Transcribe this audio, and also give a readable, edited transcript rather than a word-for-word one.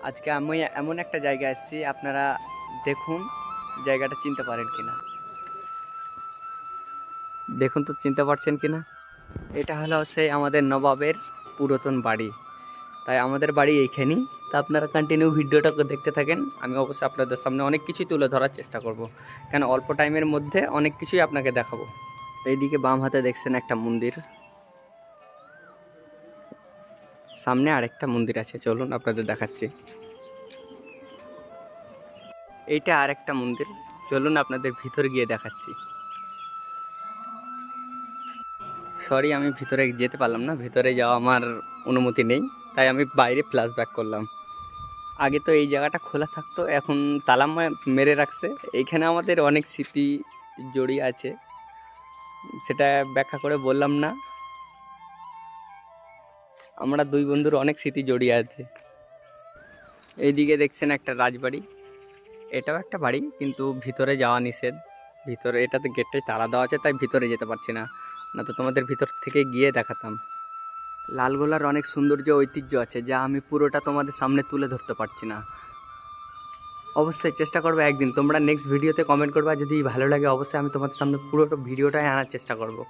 আজকে আমি এমন একটা জায়গায় এসেছি, আপনারা দেখুন জায়গাটা চিনতে পারেন কিনা। দেখুন তো চিনতে পারছেন কিনা। এটা হলো সেই আমাদের নবাবের পুরাতন বাড়ি। তাই আমাদের বাড়ি এইখানেই। তা আপনারা কন্টিনিউ ভিডিওটা দেখতে থাকেন। আমি অবশ্যই আপনাদের সামনে অনেক কিছুই তুলে ধরার চেষ্টা করব, কেন অল্প টাইমের মধ্যে অনেক কিছুই আপনাকে দেখাবো। এইদিকে বাম হাতে দেখছেন একটা মন্দির, সামনে আরেকটা মন্দির আছে, চলুন আপনাদের দেখাচ্ছি। এইটা আরেকটা মন্দির, চলুন আপনাদের ভিতরে গিয়ে দেখাচ্ছি। সরি, আমি ভিতরে যেতে পারলাম না, ভিতরে যাওয়া আমার অনুমতি নেই, তাই আমি বাইরে ফ্ল্যাশব্যাক করলাম। আগে তো এই জায়গাটা খোলা থাকতো, এখন তালা মেরে রাখছে। এইখানে আমাদের অনেক স্মৃতি জড়িয়ে আছে, সেটা ব্যাখ্যা করে বললাম না। আমরা দুই বন্ধুর অনেক স্মৃতি জড়িয়ে আছে। এইদিকে দেখছেন একটা রাজবাড়ি, এটাও একটা বাড়ি, কিন্তু ভিতরে যাওয়া নিষেধ। ভিতরে এটাতে গেটটাই তালা দেওয়া আছে, তাই ভিতরে যেতে পারছি না, না তো তোমাদের ভিতর থেকে গিয়ে দেখাতাম। লালগোলার অনেক সৌন্দর্য ঐতিহ্য আছে, যা আমি পুরোটা তোমাদের সামনে তুলে ধরতে পারছি না। অবশ্যই চেষ্টা করবো একদিন, তোমরা নেক্সট ভিডিওতে কমেন্ট করবা, যদি ভালো লাগে অবশ্যই আমি তোমাদের সামনে পুরোটা ভিডিওটাই আনার চেষ্টা করব।